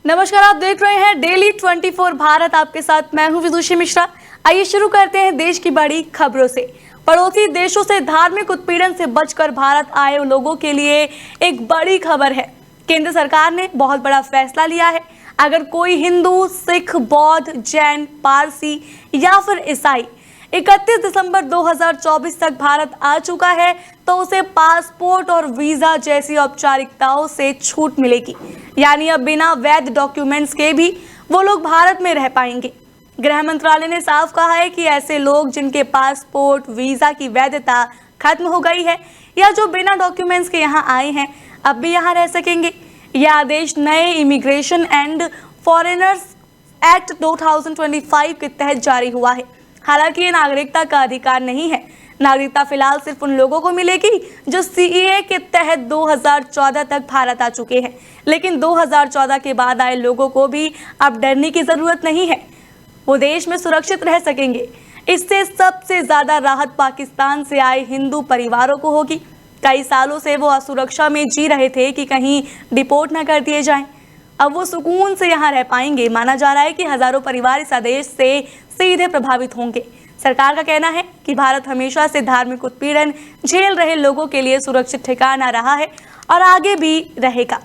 नमस्कार, आप देख रहे हैं डेली 24 भारत। आपके साथ मैं हूं विदुषी मिश्रा। आइए शुरू करते हैं देश की बड़ी खबरों से। पड़ोसी देशों से धार्मिक उत्पीड़न से बचकर भारत आए लोगों के लिए एक बड़ी खबर है। केंद्र सरकार ने बहुत बड़ा फैसला लिया है। अगर कोई हिंदू, सिख, बौद्ध, जैन, पारसी या फिर ईसाई 31 दिसंबर 2024 तक भारत आ चुका है तो उसे पासपोर्ट और वीजा जैसी औपचारिकताओं से छूट मिलेगी। यानी अब बिना वैध डॉक्यूमेंट्स के भी वो लोग भारत में रह पाएंगे। गृह मंत्रालय ने साफ कहा है कि ऐसे लोग जिनके पासपोर्ट, वीजा की वैधता खत्म हो गई है या जो बिना डॉक्यूमेंट्स के यहाँ आए हैं अब भी यहाँ रह सकेंगे। यह आदेश नए इमिग्रेशन एंड फॉरेनर्स एक्ट 2025 के तहत जारी हुआ है। हालांकि ये नागरिकता का अधिकार नहीं है। नागरिकता फिलहाल सिर्फ उन लोगों को मिलेगी जो सीएए के तहत 2014 तक भारत आ चुके हैं। लेकिन 2014 के बाद आए लोगों को भी अब डरने की जरूरत नहीं है, वो देश में सुरक्षित रह सकेंगे। इससे सबसे ज्यादा राहत पाकिस्तान से आए हिंदू परिवारों को होगी। कई सालों से वो असुरक्षा में जी रहे थे कि कहीं डिपोर्ट न कर दिए जाएं। अब वो सुकून से यहाँ रह पाएंगे। माना जा रहा है कि हजारों परिवार इस आदेश से सीधे प्रभावित होंगे। सरकार का कहना है कि भारत हमेशा से धार्मिक उत्पीड़न झेल रहे लोगों के लिए सुरक्षित ठिकाना रहा है और आगे भी रहेगा।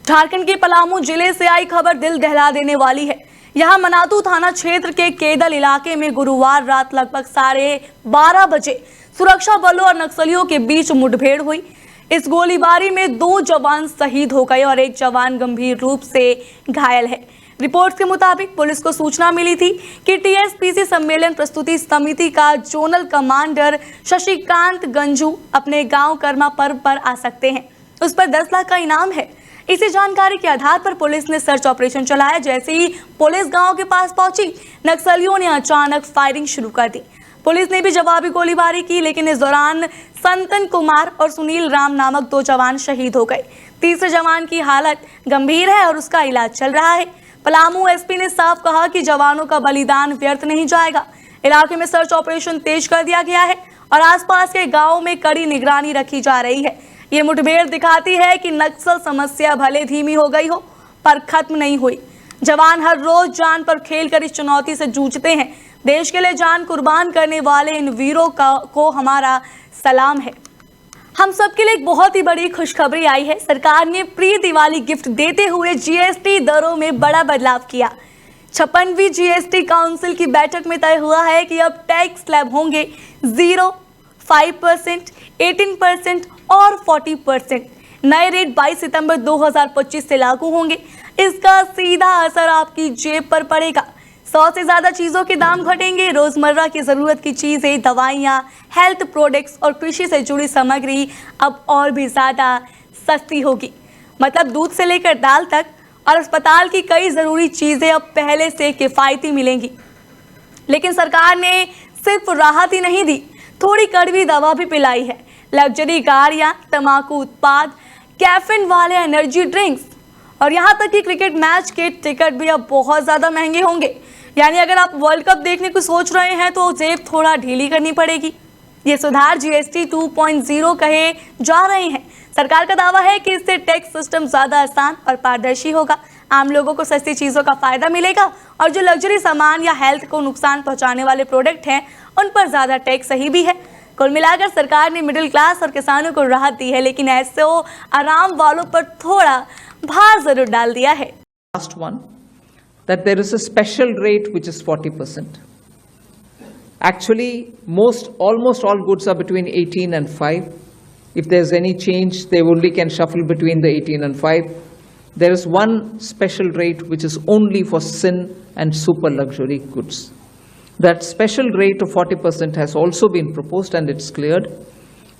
झारखंड के पलामू जिले से आई खबर दिल दहला देने वाली है। यहाँ मनातू थाना क्षेत्र के केदल इलाके में गुरुवार रात लगभग 12:30 बजे सुरक्षा बलों और नक्सलियों के बीच मुठभेड़ हुई। इस गोलीबारी में 2 जवान शहीद हो गए और 1 जवान गंभीर रूप से घायल है। रिपोर्ट्स के मुताबिक पुलिस को सूचना मिली थी कि टीएसपीसी सम्मेलन प्रस्तुति समिति का जोनल कमांडर शशिकांत गंजू अपने गांव कर्मा पर्व पर आ सकते हैं। उस पर 10 लाख का इनाम है। इसी जानकारी के आधार पर पुलिस ने सर्च ऑपरेशन चलाया। जैसे ही पुलिस गांव के पास पहुंची, नक्सलियों ने अचानक फायरिंग शुरू कर दी। पुलिस ने भी जवाबी गोलीबारी की, लेकिन इस दौरान संतन कुमार और सुनील राम नामक 2 जवान शहीद हो गए। तीसरे जवान की हालत गंभीर है और उसका इलाज चल रहा है। पलामू एसपी ने साफ कहा कि जवानों का बलिदान व्यर्थ नहीं जाएगा। इलाके में सर्च ऑपरेशन तेज कर दिया गया है और आसपास के गांवों में कड़ी निगरानी रखी जा रही है। ये मुठभेड़ दिखाती है कि नक्सल समस्या भले धीमी हो गई हो पर खत्म नहीं हुई। जवान हर रोज जान पर खेलकर इस चुनौती से जूझते हैं। देश के लिए जान कुर्बान करने वाले इन वीरों को हमारा सलाम है। हम सबके लिए एक बहुत ही बड़ी खुशखबरी आई है। सरकार ने प्री दिवाली गिफ्ट देते हुए जीएसटी दरों में बड़ा बदलाव किया। 56वीं जीएसटी काउंसिल की बैठक में तय हुआ है कि अब टैक्स स्लैब होंगे 0, 5%, 18% और 40%। नए रेट 22 सितंबर 2025 से लागू होंगे। इसका सीधा असर आपकी जेब पर पड़ेगा। 100 से ज्यादा चीजों के दाम घटेंगे। रोजमर्रा की जरूरत की चीजें, दवाइयाँ, हेल्थ प्रोडक्ट्स और कृषि से जुड़ी सामग्री अब और भी ज्यादा सस्ती होगी। मतलब दूध से लेकर दाल तक और अस्पताल की कई जरूरी चीजें अब पहले से किफायती मिलेंगी। लेकिन सरकार ने सिर्फ राहत ही नहीं दी, थोड़ी कड़वी दवा भी पिलाई है। लग्जरी गाड़ियाँ, तंबाकू उत्पाद, कैफीन वाले एनर्जी ड्रिंक्स और यहाँ तक कि क्रिकेट मैच के टिकट भी अब बहुत ज़्यादा महंगे होंगे। यानी अगर आप वर्ल्ड कप देखने को सोच रहे हैं तो जेब थोड़ा ढीली करनी पड़ेगी। ये सुधार जीएसटी 2.0 कहे जा रहे हैं। सरकार का दावा है कि इससे टैक्स सिस्टम ज़्यादा आसान और पारदर्शी होगा। आम लोगों को सस्ती चीज़ों का फायदा मिलेगा और जो लग्जरी सामान या हेल्थ को नुकसान पहुँचाने वाले प्रोडक्ट हैं उन पर ज़्यादा टैक्स सही भी है। कुल मिलाकर सरकार ने मिडिल क्लास और किसानों को राहत दी है, लेकिन ऐसे आराम वालों पर थोड़ा भार जरूर डाल दिया है। Last one, that there is a special rate which is 40%. Actually, almost all goods are between 18 and 5. If there's any change, they only can shuffle between the 18 and 5. There is one special rate which is only for sin and super luxury goods. That special rate of 40% has also been proposed and it's cleared.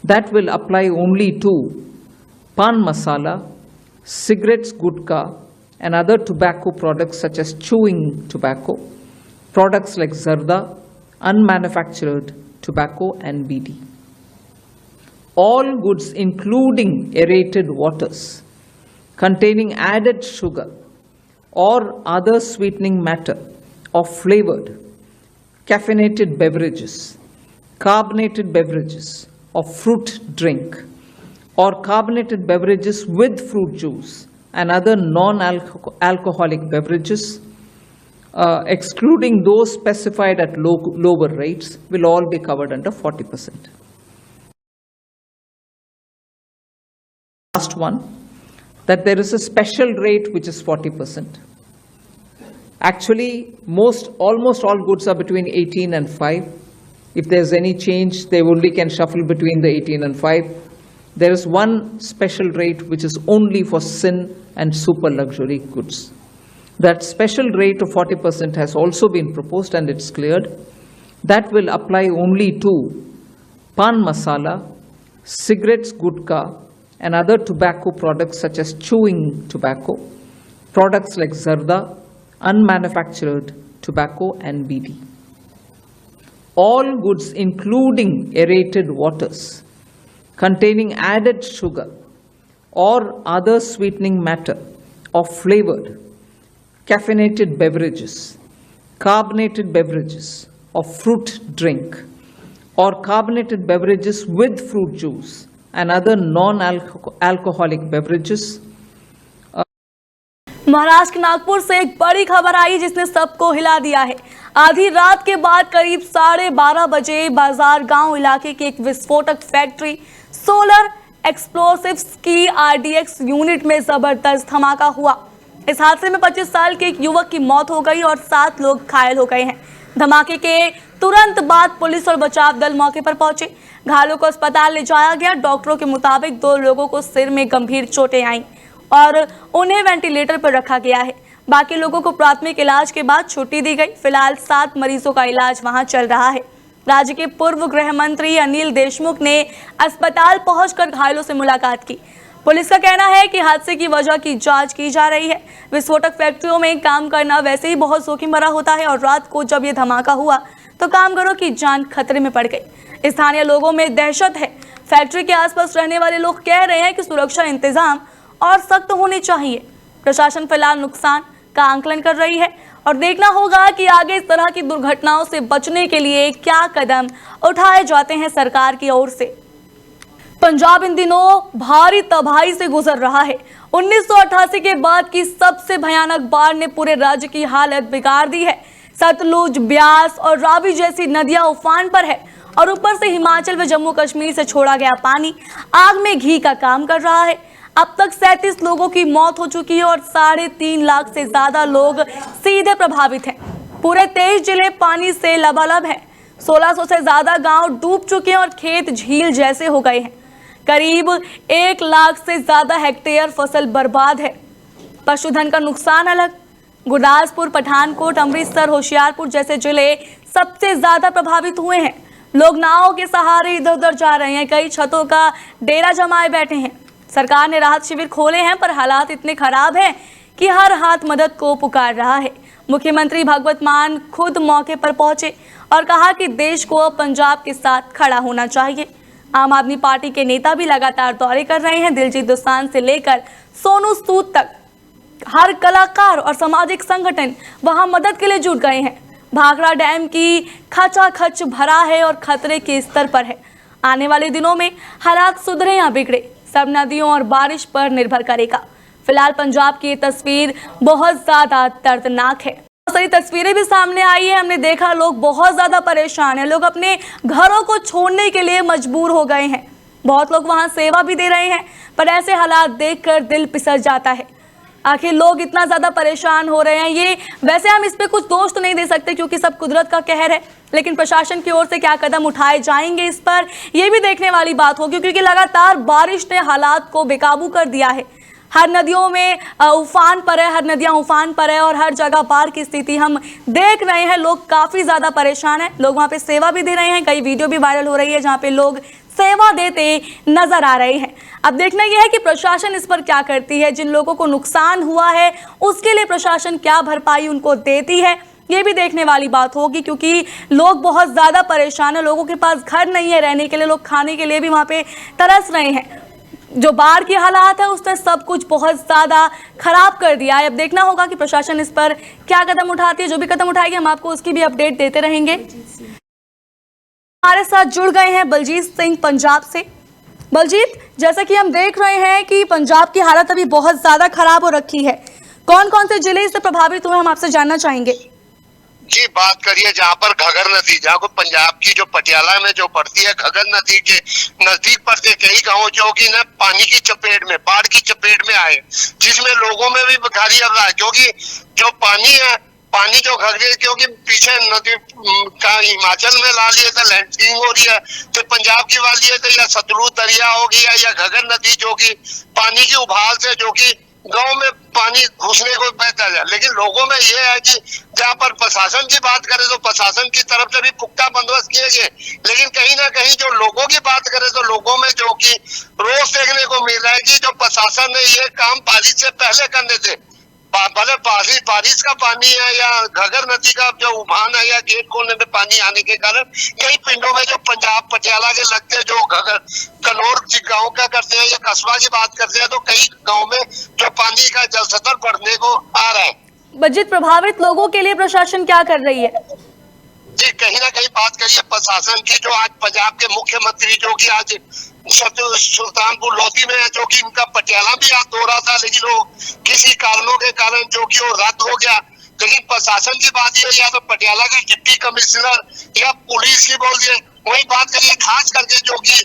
That will apply only to pan masala, cigarettes, gutka, and other tobacco products such as chewing tobacco, products like zarda, unmanufactured tobacco and BD. All goods including aerated waters containing added sugar or other sweetening matter or flavored caffeinated beverages, carbonated beverages or fruit drink or carbonated beverages with fruit juice and other non-alcoholic beverages, excluding those specified at lower rates, will all be covered under 40%. Last one, that there is a special rate which is 40%. Actually, almost all goods are between 18 and 5. If there's any change, they only can shuffle between the 18 and 5. There is one special rate which is only for sin and super luxury goods. That special rate of 40% has also been proposed and it's cleared. That will apply only to pan masala, cigarettes, gutka, and other tobacco products such as chewing tobacco, products like zarda, unmanufactured tobacco, and BD. All goods including aerated waters containing added sugar or other sweetening matter or flavored, caffeinated beverages, carbonated beverages or fruit drink, or carbonated beverages with fruit juice and other non-alcoholic beverages. Maharashtra के नागपुर से एक बड़ी खबर आई जिसने सबको हिला दिया है। आधी रात के बाद करीब 12:30 बजे बाजार गांव इलाके की एक विस्फोटक फैक्ट्री सोलर एक्सप्लोसिव्स की आरडीएक्स यूनिट में जबरदस्त धमाका हुआ। इस हादसे में 25 साल के एक युवक की मौत हो गई और 7 लोग घायल हो गए हैं। धमाके के तुरंत बाद पुलिस और बचाव दल मौके पर पहुंचे। घायलों को अस्पताल ले जाया गया। डॉक्टरों के मुताबिक 2 लोगों को सिर में गंभीर चोटें आईं और उन्हें वेंटिलेटर पर रखा गया है। बाकी लोगों को प्राथमिक इलाज के बाद छुट्टी दी गई। फिलहाल 7 मरीजों का इलाज वहां चल रहा है। राज्य के पूर्व गृह मंत्री अनिल देशमुख ने अस्पताल पहुंचकर घायलों से मुलाकात की। पुलिस का कहना है कि हादसे की वजह की जांच की जा रही है। विस्फोटक फैक्ट्रियों में काम करना वैसे ही बहुत जोखिम भरा होता है और रात को जब ये धमाका हुआ तो कामगारों की जान खतरे में पड़ गई। स्थानीय लोगों में दहशत है। फैक्ट्री के आसपास रहने वाले लोग कह रहे हैं कि सुरक्षा इंतजाम और सख्त होने चाहिए। प्रशासन फिलहाल नुकसान का आंकलन कर रही है और देखना होगा कि आगे इस तरह की दुर्घटनाओं से बचने के लिए क्या कदम उठाए जाते हैं सरकार की ओर से। पंजाब इन दिनों भारी तबाही से गुजर रहा है। 1988 के बाद की सबसे भयानक बाढ़ ने पूरे राज्य की हालत बिगाड़ दी है। सतलुज, ब्यास और रावी जैसी नदियां उफान पर है और ऊपर से हिमाचल व जम्मू कश्मीर से छोड़ा गया पानी आग में घी का काम कर रहा है। अब तक 37 लोगों की मौत हो चुकी है और 3.5 लाख से ज्यादा लोग सीधे प्रभावित हैं। पूरे 23 जिले पानी से लबालब हैं। 1600 से ज्यादा गांव डूब चुके हैं और खेत झील जैसे हो गए हैं। करीब 1 लाख से ज्यादा हेक्टेयर फसल बर्बाद है। पशुधन का नुकसान अलग। गुरदासपुर, पठानकोट, अमृतसर, होशियारपुर जैसे जिले सबसे ज्यादा प्रभावित हुए हैं। लोग नावों के सहारे इधर उधर जा रहे हैं। कई छतों का डेरा जमाए बैठे हैं। सरकार ने राहत शिविर खोले हैं पर हालात इतने खराब हैं कि हर हाथ मदद को पुकार रहा है। मुख्यमंत्री भगवत मान खुद मौके पर पहुंचे और कहा कि देश को पंजाब के साथ खड़ा होना चाहिए। आम आदमी पार्टी के नेता भी लगातार दौरे कर रहे हैं। दिलजीत दोसांझ से लेकर सोनू सूद तक हर कलाकार और सामाजिक संगठन वहां मदद के लिए जुट गए हैं। भाखड़ा डैम की खचाखच भरा है और खतरे के स्तर पर है। आने वाले दिनों में हालात सुधरे या बिगड़े सब नदियों और बारिश पर निर्भर करेगा। फिलहाल पंजाब की ये तस्वीर बहुत ज्यादा दर्दनाक है। बहुत सारी तस्वीरें भी सामने आई है। हमने देखा लोग बहुत ज्यादा परेशान हैं। लोग अपने घरों को छोड़ने के लिए मजबूर हो गए हैं। बहुत लोग वहां सेवा भी दे रहे हैं पर ऐसे हालात देखकर दिल पिसल जाता है। आखिर लोग इतना ज्यादा परेशान हो रहे हैं। ये वैसे हम इस पे कुछ दोष तो नहीं दे सकते क्योंकि सब कुदरत का कहर है, लेकिन प्रशासन की ओर से क्या कदम उठाए जाएंगे इस पर यह भी देखने वाली बात होगी क्योंकि लगातार बारिश ने हालात को बेकाबू कर दिया है। हर नदियों में उफान पर है, हर नदियां उफान पर है और हर जगह बाढ़ की स्थिति हम देख रहे हैं। लोग काफी ज्यादा परेशान हैं। लोग वहां पे सेवा भी दे रहे हैं। कई वीडियो भी वायरल हो रही है जहां पे लोग सेवा देते नजर आ रहे हैं। अब देखना यह है कि प्रशासन इस पर क्या करती है। जिन लोगों को नुकसान हुआ है उसके लिए प्रशासन क्या भरपाई उनको देती है, ये भी देखने वाली बात होगी क्योंकि लोग बहुत ज्यादा परेशान है। लोगों के पास घर नहीं है रहने के लिए, लोग खाने के लिए भी वहां पे तरस रहे हैं। जो बाढ़ की हालात है उसने सब कुछ बहुत ज्यादा खराब कर दिया है। अब देखना होगा कि प्रशासन इस पर क्या कदम उठाती है। जो भी कदम उठाएगी हम आपको उसकी भी अपडेट देते रहेंगे। हमारे साथ जुड़ गए हैं बलजीत सिंह पंजाब से। बलजीत, जैसा कि हम देख रहे हैं कि पंजाब की हालत अभी बहुत ज्यादा खराब हो रखी है, कौन कौन से जिले इससे प्रभावित हुए हम आपसे जानना चाहेंगे। जी, बात करिए जहाँ पर घगर नदी, जहाँ को पंजाब की जो पटियाला में जो पड़ती है, घगर नदी के नजदीक पड़ते कई गांव जो कि न पानी की चपेट में, बाढ़ की चपेट में आए, जिसमें लोगों में भी भारी अफरा है, क्योंकि जो पानी है, पानी जो घगरे, क्योंकि पीछे नदी का हिमाचल में ला लिए तो लैंडस्लाइडिंग हो रही है, तो पंजाब की वाली है तो या सतलुज दरिया हो गया या घगर नदी, जो कि पानी की उबाल से जो कि गांव में पानी घुसने को बेहतर है। लेकिन लोगों में ये है कि जहाँ पर प्रशासन की बात करें तो प्रशासन की तरफ से भी पुख्ता बंदोबस्त किए गए, लेकिन कहीं ना कहीं जो लोगों की बात करें तो लोगों में जो कि रोष देखने को मिल रहा है कि जो प्रशासन ने ये काम बारिश से पहले करने थे, भले बारिश का पानी है या घगर नदी का जो उफान है या गेट खोलने में पानी आने के कारण कई पिंडों में जो पंजाब पटियाला के लगते जो घगर कनौर गांव का करते हैं या कस्बा की बात करते हैं, तो कई गांव में जो पानी का जल स्तर बढ़ने को आ रहा है। बलजीत, प्रभावित लोगों के लिए प्रशासन क्या कर रही है? जी, कहीं ना कहीं बात करिए प्रशासन की, जो आज पंजाब के मुख्यमंत्री जो कि आज सुल्तानपुर लोधी में है, जो कि इनका पटियाला भी आज दौरा था, लेकिन वो किसी कारणों के कारण जो कि वो रद्द हो गया। लेकिन प्रशासन की बात ये, या तो पटियाला के डिप्टी कमिश्नर या पुलिस की बोल दिए, वही बात करिए खास करके जो कि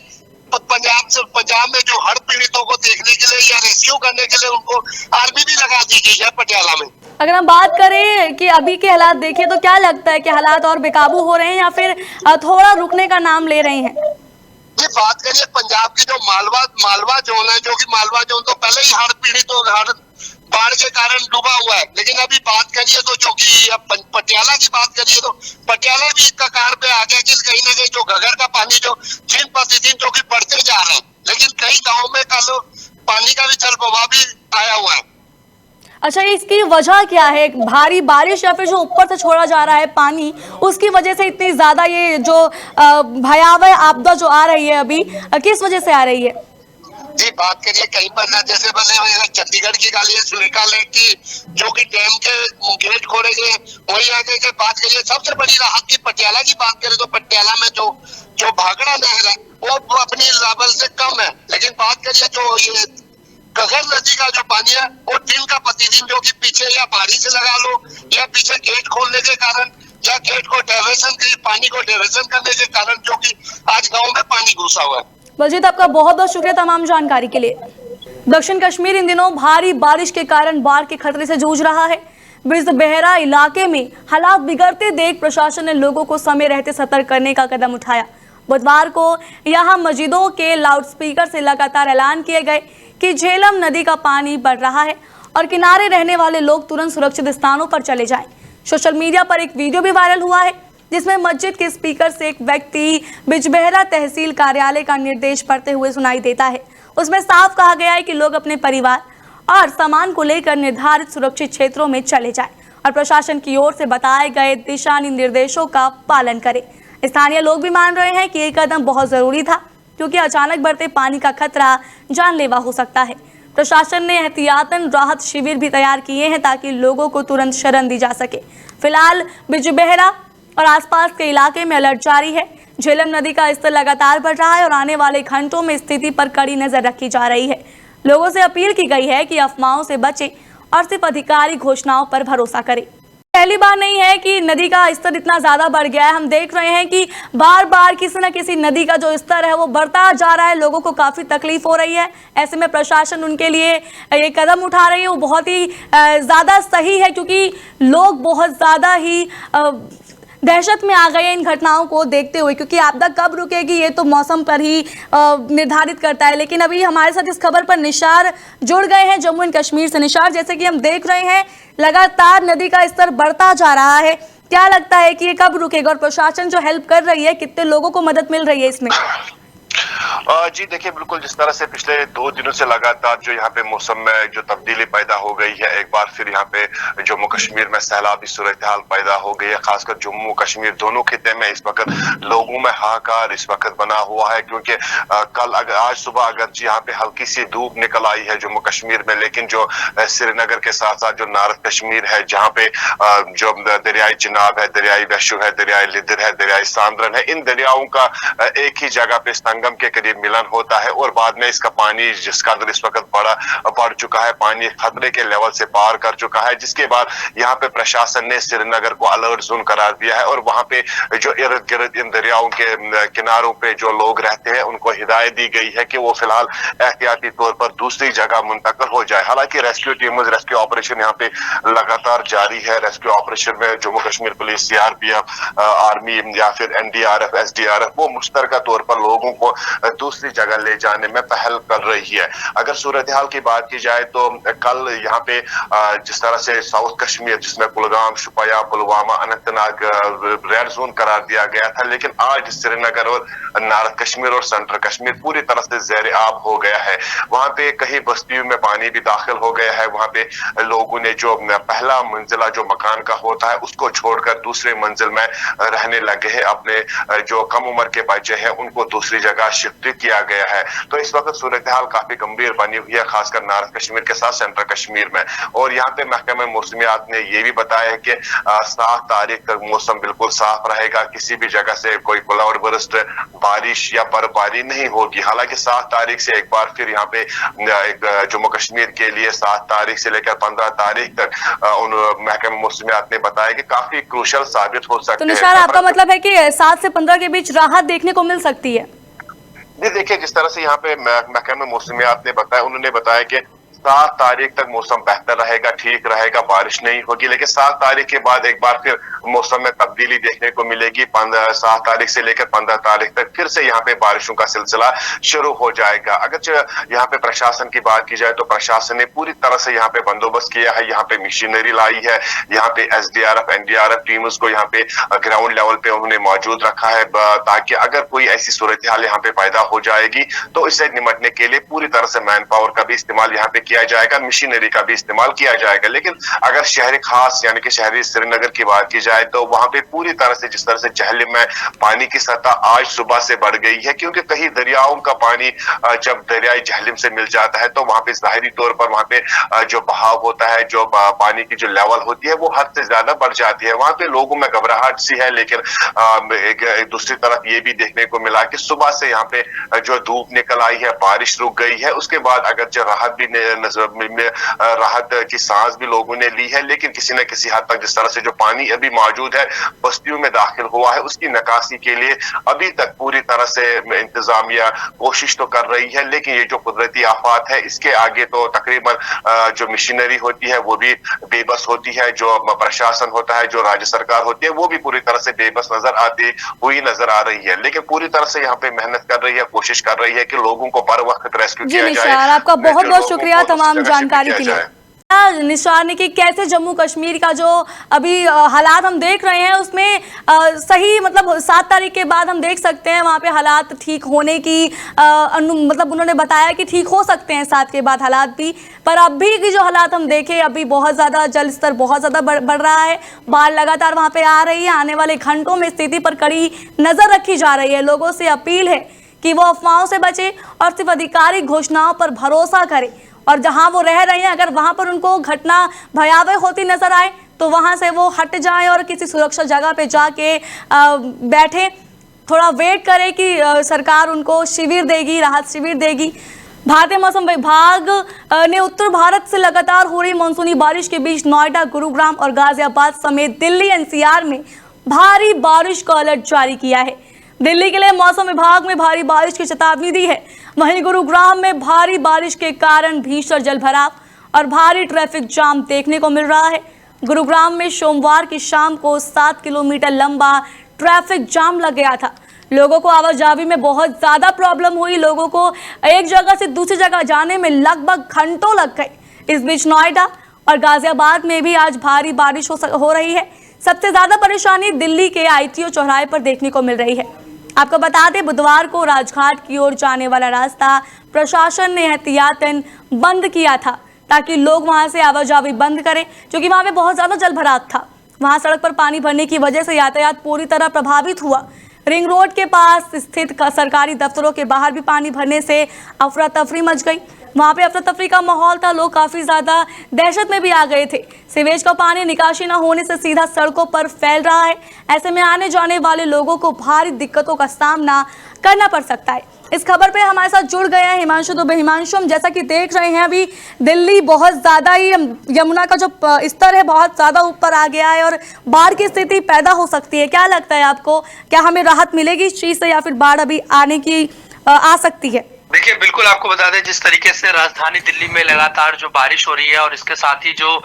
पंजाब में जो हड़्ह पीड़ितों को देखने के लिए या रेस्क्यू करने के लिए उनको आर्मी भी लगा दी गई है पटियाला में। अगर हम बात करें कि अभी के हालात देखें तो क्या लगता है कि हालात और बेकाबू हो रहे हैं या फिर थोड़ा रुकने का नाम ले रहे हैं? ये बात करिए पंजाब की जो मालवा जोन है, जो कि मालवा जोन तो पहले ही हड़्ह पीड़ित हड़्ह बाढ़ के कारण डूबा हुआ है, लेकिन अभी बात करिए तो जो कि पटियाला की बात करिए तो पटियाला भी कगार पे आ गया कि कहीं ना कहीं जो घगर का पानी जो दिन प्रतिदिन जो कि बढ़ते जा रहे हैं, लेकिन कई गाँव में कल पानी का भी जल प्रवाह भी आया हुआ है। अच्छा, इसकी वजह क्या है? भारी बारिश या फिर जो ऊपर से छोड़ा जा रहा है पानी, उसकी वजह से इतनी ज्यादा ये जो भयावह आपदा जो आ रही है अभी, किस वजह से आ रही है? जी, बात करिए कहीं पर ना, जैसे बने हुए चंडीगढ़ की गाली है, सुलेखा लेक की जो कि डैम के गेट खोले गए, वही आगे के बात करिए। सबसे बड़ी राहत की पटियाला की बात करें तो पटियाला में जो भागड़ा नहर है वो अपनी लेवल से कम है, लेकिन बात करिए जो ये घगर नदी का जो पानी है वो दिन का प्रतिदिन जो कि पीछे या बारिश लगा लो या पीछे गेट खोलने के कारण या गेट को पानी को डाइवर्सन करने के कारण जो कि आज गाँव में पानी घुसा हुआ है। बलजीत, आपका बहुत बहुत शुक्रिया तमाम जानकारी के लिए। दक्षिण कश्मीर इन दिनों भारी बारिश के कारण बाढ़ के खतरे से जूझ रहा है। बिजबेहरा इलाके में हालात बिगड़ते देख प्रशासन ने लोगों को समय रहते सतर्क करने का कदम उठाया। बुधवार को यहां मस्जिदों के लाउडस्पीकर से लगातार ऐलान किए गए कि झेलम नदी का पानी बढ़ रहा है और किनारे रहने वाले लोग तुरंत सुरक्षित स्थानों पर चले जाएं। सोशल मीडिया पर एक वीडियो भी वायरल हुआ है जिसमें मस्जिद के स्पीकर से एक व्यक्ति बिजबेहरा तहसील कार्यालय का निर्देश पढ़ते हुए सुनाई देता है। उसमें साफ कहा गया है कि लोग अपने परिवार और सामान को लेकर निर्धारित सुरक्षित क्षेत्रों में चले जाएं और प्रशासन की ओर से बताए गए दिशा निर्देशों का पालन करें। स्थानीय लोग भी मान रहे हैं कि ये कदम बहुत जरूरी था, क्योंकि अचानक बढ़ते पानी का खतरा जानलेवा हो सकता है। प्रशासन ने एहतियातन राहत शिविर भी तैयार किए हैं ताकि लोगों को तुरंत शरण दी जा सके। फिलहाल बिजबेहरा और आसपास के इलाके में अलर्ट जारी है। झेलम नदी का स्तर लगातार बढ़ रहा है और आने वाले घंटों में स्थिति पर कड़ी नजर रखी जा रही है। लोगों से अपील की गई है कि अफवाहों से बचें और सिर्फ अधिकारी घोषणाओं पर भरोसा करें। पहली बार नहीं है कि नदी का स्तर इतना ज्यादा बढ़ गया है। हम देख रहे हैं कि बार बार किसी न किसी नदी का जो स्तर है वो बढ़ता जा रहा है। लोगों को काफी तकलीफ हो रही है। ऐसे में प्रशासन उनके लिए ये कदम उठा रही है वो बहुत ही ज्यादा सही है, क्योंकि लोग बहुत ज्यादा ही दहशत में आ गए इन घटनाओं को देखते हुए, क्योंकि आपदा कब रुकेगी ये तो मौसम पर ही निर्धारित करता है। लेकिन अभी हमारे साथ इस खबर पर निशार जुड़ गए हैं जम्मू एंड कश्मीर से। निशार, जैसे कि हम देख रहे हैं लगातार नदी का स्तर बढ़ता जा रहा है, क्या लगता है कि ये कब रुकेगा और प्रशासन जो हेल्प कर रही है, कितने लोगों को मदद मिल रही है इसमें? जी देखिए, बिल्कुल जिस तरह से पिछले 2 दिनों से लगातार जो यहाँ पे मौसम में जो तब्दीली पैदा हो गई है, एक बार फिर यहाँ पे जम्मू कश्मीर में सैलाबी सूरत हाल पैदा हो गई है। खासकर जम्मू कश्मीर दोनों खिते में इस वक्त लोगों में हाहाकार इस वक्त बना हुआ है, क्योंकि आज सुबह अगर यहाँ पे हल्की सी धूप निकल आई है जम्मू कश्मीर में, लेकिन जो श्रीनगर के साथ साथ जो नार्थ कश्मीर है, जहाँ पे जो दरियाई चिनाब है, दरियाई वैशु है, दरियाई लिदर है, दरियाई सांद्रन है, इन दरियाओं का एक ही जगह पे संगम के करीब ये मिलन होता है और बाद में इसका पानी जिस कदर इस वक्त बढ़ चुका है, पानी खतरे के लेवल से पार कर चुका है, जिसके बाद यहाँ पे प्रशासन ने श्रीनगर को अलर्ट जोन करार दिया है और वहां पे जो इर्द गिर्द इन दरियाओं के किनारों पे जो लोग रहते हैं उनको हिदायत दी गई है कि वो फिलहाल एहतियाती तौर पर दूसरी जगह मुंतकिल हो जाए। हालांकि रेस्क्यू टीम रेस्क्यू ऑपरेशन यहाँ पे लगातार जारी है। रेस्क्यू ऑपरेशन में Jammu Kashmir police, CRPF, army या फिर एनडीआरएफ, एसडीआरएफ वो मुश्तरका तौर पर लोगों को दूसरी जगह ले जाने में पहल कर रही है। अगर सूरत हाल की बात की जाए तो कल यहाँ पे जिस तरह से साउथ कश्मीर जिसमें कुलगाम, शुपिया, पुलवामा, अनंतनाग रेड जोन करार दिया गया था, लेकिन आज श्रीनगर और नार्थ कश्मीर और सेंट्रल कश्मीर पूरी तरह से ज़ेर आब हो गया है। वहां पे कई बस्तियों में पानी भी दाखिल हो गया है। वहां पे लोगों ने जो पहला मंजिला जो मकान का होता है उसको छोड़कर दूसरे मंजिल में रहने लगे हैं। अपने जो कम उम्र के बच्चे हैं उनको दूसरी जगह शिफ्ट किया गया है। तो इस वक्त सूरत हाल काफी गंभीर बनी हुई है, खासकर नार्थ कश्मीर के साथ सेंट्रल कश्मीर में। और यहाँ पे महकमा मौसमियात ने ये भी बताया है कि 7 तारीख तक मौसम बिल्कुल साफ रहेगा, किसी भी जगह से कोई क्लाउड बर्स्ट, बारिश या बर्फबारी नहीं होगी। हालांकि 7 तारीख से एक बार फिर यहाँ पे जम्मू कश्मीर के लिए 7 तारीख से लेकर 15 तारीख तक महकमा मौसमियात ने बताया कि काफी क्रूशल साबित हो सकते हैं। तो निशार, आपका मतलब है कि 7 से 15 के बीच राहत देखने को मिल सकती है? जी देखिए, जिस तरह से यहाँ पे महकमा मौसमियात ने बताया, उन्होंने बताया कि 7 तारीख तक मौसम बेहतर रहेगा, ठीक रहेगा, बारिश नहीं होगी। लेकिन 7 तारीख के बाद एक बार फिर मौसम में तब्दीली देखने को मिलेगी। 7 तारीख से लेकर 15 तारीख तक फिर से यहाँ पे बारिशों का सिलसिला शुरू हो जाएगा। अगर यहाँ पे प्रशासन की बात की जाए तो प्रशासन ने पूरी तरह से यहाँ पे बंदोबस्त किया है, यहाँ पे मशीनरी लाई है, यहाँ पे एसडीआरएफ, एनडीआरएफ टीम्स को यहाँ पे ग्राउंड लेवल पे उन्होंने मौजूद रखा है, ताकि अगर कोई ऐसी सूरत हाल यहाँ पे पैदा हो जाएगी तो इससे निपटने के लिए पूरी तरह से मैन पावर का भी इस्तेमाल यहाँ पे किया जाएगा, मशीनरी का भी इस्तेमाल किया जाएगा। लेकिन अगर शहरी खास यानी कि शहरी श्रीनगर की बात की जाए तो वहां पे पूरी तरह से जिस तरह से जहलिम में पानी की सतह आज सुबह से बढ़ गई है, क्योंकि कहीं दरियाओं का पानी जब दरियाई जहलिम से मिल जाता है तो वहां पे जाहिरी तौर पर वहां पे जो बहाव होता है, जो पानी की जो लेवल होती है वो हद से ज्यादा बढ़ जाती है। वहां पे लोगों में घबराहट सी है। लेकिन एक दूसरी तरफ ये भी देखने को मिला कि सुबह से यहाँ पे जो धूप निकल आई है, बारिश रुक गई है, उसके बाद अगर जो राहत की सांस भी लोगों ने ली है, लेकिन किसी न किसी हद तक जिस तरह से जो पानी अभी मौजूद है बस्तियों में दाखिल हुआ है, उसकी निकासी के लिए अभी तक पूरी तरह से इंतजामिया कोशिश तो कर रही है। लेकिन ये जो कुदरती आफात है इसके आगे तो तकरीबन जो मशीनरी होती है वो भी बेबस होती है, जो प्रशासन होता है, जो राज्य सरकार होती है वो भी पूरी तरह से बेबस नजर आ रही है। लेकिन पूरी तरह से यहाँ पे मेहनत कर रही है, कोशिश कर रही है कि लोगों को बर वक्त रेस्क्यू किया जाए। आपका बहुत बहुत शुक्रिया तमाम जानकारी के लिए। निशान ने कि कैसे जम्मू कश्मीर का जो अभी हालात हम देख रहे हैं उसमें सही मतलब 7 तारीख के बाद हम देख सकते हैं वहाँ पे हालात ठीक होने की मतलब उन्होंने बताया कि ठीक हो सकते हैं 7 के बाद हालात भी। पर अभी की जो हालात हम देखें अभी बहुत ज़्यादा जल स्तर बहुत ज़्यादा बढ़ रहा है, बाढ़ लगातार वहाँ पे आ रही है। आने वाले घंटों में स्थिति पर कड़ी नज़र रखी जा रही है। लोगों से अपील है कि वो अफवाहों से बचे और सिर्फ आधिकारिक घोषणाओं पर भरोसा करें, और जहां वो रह रहे हैं अगर वहां पर उनको घटना भयावह होती नजर आए तो वहां से वो हट जाएं और किसी सुरक्षित जगह पे जाके बैठें, थोड़ा वेट करें कि सरकार उनको शिविर देगी, राहत शिविर देगी। भारतीय मौसम विभाग ने उत्तर भारत से लगातार हो रही मानसूनी बारिश के बीच नोएडा, गुरुग्राम और गाजियाबाद समेत दिल्ली एनसीआर में भारी बारिश का अलर्ट जारी किया है। दिल्ली के लिए मौसम विभाग में भारी बारिश की चेतावनी दी है। वहीं गुरुग्राम में भारी बारिश के कारण भीषण जलभराव और भारी ट्रैफिक जाम देखने को मिल रहा है। गुरुग्राम में सोमवार की शाम को 7 किलोमीटर लंबा ट्रैफिक जाम लग गया था। लोगों को आवाजाही में बहुत ज़्यादा प्रॉब्लम हुई। लोगों को एक जगह से दूसरी जगह जाने में लगभग घंटों लग गए। इस बीच नोएडा और गाजियाबाद में भी आज भारी बारिश हो रही है। सबसे ज़्यादा परेशानी दिल्ली के ITO चौराहे पर देखने को मिल रही है। आपको बता दें बुधवार को राजघाट की ओर जाने वाला रास्ता प्रशासन ने एहतियातन बंद किया था ताकि लोग वहां से आवाजाही बंद करें, क्योंकि वहां पे बहुत ज़्यादा जलभराव था। वहां सड़क पर पानी भरने की वजह से यातायात पूरी तरह प्रभावित हुआ। रिंग रोड के पास स्थित सरकारी दफ्तरों के बाहर भी पानी भरने से अफरा तफरी मच गई। वहां पे अफरा तफरी का माहौल था, लोग काफी ज्यादा दहशत में भी आ गए थे। सीवेज का पानी निकासी न होने से सीधा सड़कों पर फैल रहा है। ऐसे में आने जाने वाले लोगों को भारी दिक्कतों का सामना करना पड़ सकता है। इस खबर पे हमारे साथ जुड़ गए हैं हिमांशु दुबे। हिमांशु, हम जैसा कि देख रहे हैं अभी दिल्ली बहुत ज्यादा ही यमुना का जो स्तर है बहुत ज्यादा ऊपर आ गया है और बाढ़ की स्थिति पैदा हो सकती है। क्या लगता है आपको, क्या हमें राहत मिलेगी इस चीज से या फिर बाढ़ अभी आने की आ सकती है? देखिए, बिल्कुल आपको बता दें, जिस तरीके से राजधानी दिल्ली में लगातार जो बारिश हो रही है और इसके साथ ही जो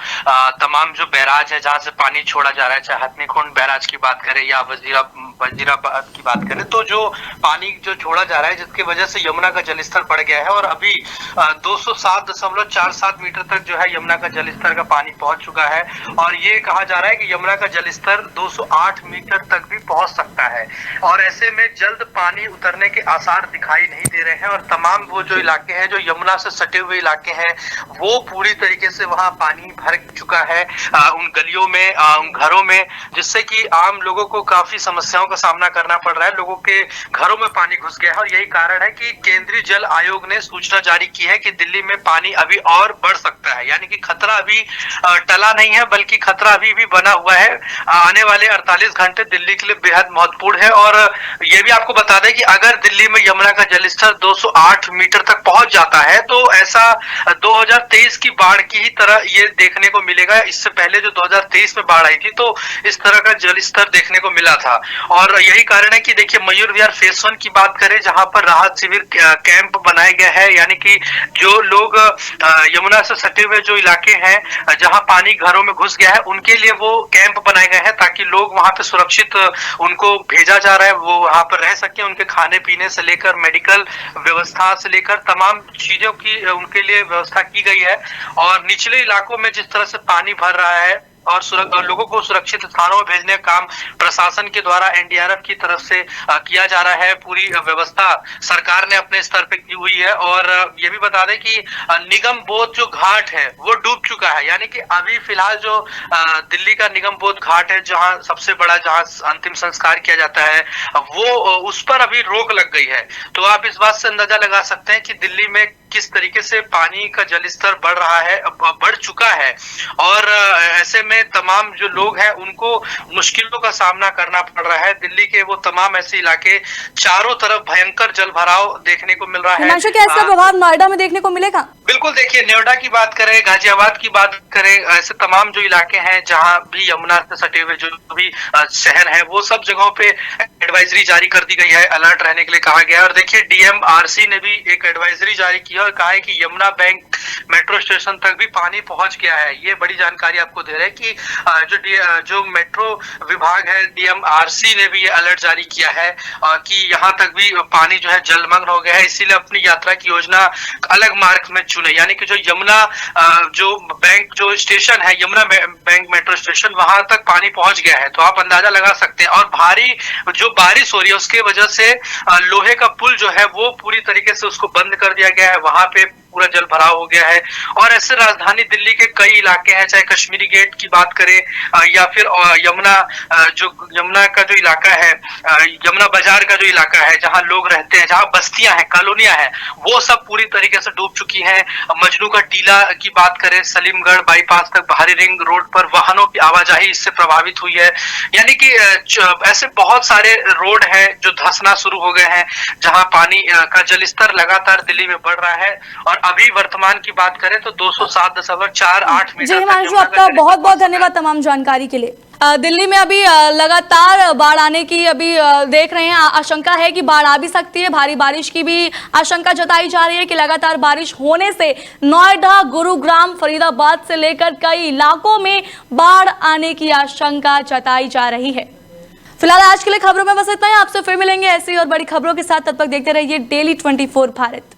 तमाम जो बैराज है जहां से पानी छोड़ा जा रहा है, चाहे हथनीकुंड बैराज की बात करें या वजीराबाद की बात करें, तो जो पानी जो छोड़ा जा रहा है जिसकी वजह से यमुना का जलस्तर बढ़ गया है और अभी 207.47 मीटर तक जो है यमुना का जलस्तर का पानी पहुंच चुका है। और ये कहा जा रहा है कि यमुना का जलस्तर 208 मीटर तक भी पहुंच सकता है और ऐसे में जल्द पानी उतरने के आसार दिखाई नहीं दे रहे हैं। और तमाम वो जो इलाके हैं जो यमुना से सटे हुए इलाके हैं वो पूरी तरीके से वहां पानी भर चुका है उन गलियों में, उन घरों में, जिससे कि आम लोगों को काफी समस्याओं का सामना करना पड़ रहा है। लोगों के घरों में पानी घुस गया है और यही कारण है कि केंद्रीय जल आयोग ने सूचना जारी की है कि दिल्ली में पानी अभी और बढ़ सकता है, यानी कि खतरा अभी टला नहीं है बल्कि खतरा अभी भी बना हुआ है। आने वाले 48 घंटे दिल्ली के लिए बेहद महत्वपूर्ण है। और ये भी आपको बता दें कि अगर दिल्ली में यमुना का जलस्तर 208 मीटर तक पहुंच जाता है तो ऐसा 2023 की बाढ़ की ही तरह ये देखने को मिलेगा। इससे पहले जो 2023 में बाढ़ आई थी तो इस तरह का जलस्तर देखने को मिला था। और यही कारण है कि देखिए, मयूर विहार फेज 1 की बात करें जहां पर राहत शिविर कैंप बनाए गए हैं, यानी कि जो लोग यमुना से सटे हुए जो इलाके हैं जहां पानी घरों में घुस गया है उनके लिए वो कैंप बनाए गए हैं ताकि लोग वहां पे सुरक्षित, उनको भेजा जा रहा है, वो वहां पर रह सके। उनके खाने पीने से लेकर मेडिकल व्यवस्था से लेकर तमाम चीजों की उनके लिए व्यवस्था की गई है। और निचले इलाकों में जिस तरह से पानी भर रहा है और लोगों को सुरक्षित स्थानों में भेजने का काम प्रशासन के द्वारा एनडीआरएफ की तरफ से किया जा रहा है। पूरी व्यवस्था सरकार ने अपने स्तर पे की हुई है। और ये भी बता दें कि निगम बोध जो घाट है वो डूब चुका है, यानी कि अभी फिलहाल जो दिल्ली का निगम बोध घाट है जहां सबसे बड़ा, जहां अंतिम संस्कार किया जाता है, वो उस पर अभी रोक लग गई है। तो आप इस बात से अंदाजा लगा सकते हैं कि दिल्ली में किस तरीके से पानी का जलस्तर बढ़ रहा है, बढ़ चुका है। और ऐसे में तमाम जो लोग हैं उनको मुश्किलों का सामना करना पड़ रहा है। दिल्ली के वो तमाम ऐसे इलाके, चारों तरफ भयंकर जल भराव देखने को मिल रहा है। क्या इसका प्रभाव नोएडा में देखने को मिलेगा? बिल्कुल, देखिए, नोएडा की बात करें, गाजियाबाद की बात करें, ऐसे तमाम जो इलाके हैं जहां भी यमुना से सटे हुए जो भी शहर हैं वो सब जगहों पे एडवाइजरी जारी कर दी गई है, अलर्ट रहने के लिए कहा गया है। और देखिए, डीएमआरसी ने भी एक एडवाइजरी जारी की है और कहा है कि यमुना बैंक मेट्रो स्टेशन तक भी पानी पहुंच गया है। ये बड़ी जानकारी आपको दे रहे हैं कि जो मेट्रो विभाग है, डीएमआरसी ने भी ये अलर्ट जारी किया है कि यहाँ तक भी पानी जो है जलमग्न हो गया है। इसीलिए अपनी यात्रा की योजना अलग मार्ग में चुने, यानी कि जो यमुना जो बैंक जो स्टेशन है, यमुना बैंक मेट्रो स्टेशन, वहां तक पानी पहुंच गया है। तो आप अंदाजा लगा सकते हैं। और भारी जो बारिश हो रही है उसके वजह से लोहे का पुल जो है वो पूरी तरीके से उसको बंद कर दिया गया है, वहां पे पूरा जल भराव हो गया है। और ऐसे राजधानी दिल्ली के कई इलाके हैं, चाहे कश्मीरी गेट की बात करें या फिर यमुना का जो इलाका है, यमुना बाजार का जो इलाका है जहां लोग रहते हैं, जहां बस्तियां हैं, कॉलोनियां हैं, वो सब पूरी तरीके से डूब चुकी हैं। मजनू का टीला की बात करें, सलीमगढ़ बाईपास तक बाहरी रिंग रोड पर वाहनों की आवाजाही इससे प्रभावित हुई है। यानी कि ऐसे बहुत सारे रोड हैं जो धंसना शुरू हो गए हैं जहां पानी का जलस्तर लगातार दिल्ली में बढ़ रहा है। और अभी वर्तमान की बात करें तो 207.48 मीटर। जी हिमांशु, आपका बहुत बहुत धन्यवाद तमाम जानकारी के लिए। दिल्ली में अभी लगातार बाढ़ आने की अभी देख रहे हैं, आशंका है कि बाढ़ आ भी सकती है। भारी बारिश की भी आशंका जताई जा रही है कि लगातार बारिश होने से नोएडा, गुरुग्राम, फरीदाबाद से लेकर कई इलाकों में बाढ़ आने की आशंका जताई जा रही है। फिलहाल आज के लिए खबरों में बस इतना ही। आपसे फिर मिलेंगे ऐसी और बड़ी खबरों के साथ। तब तक देखते रहिए डेली 24 भारत।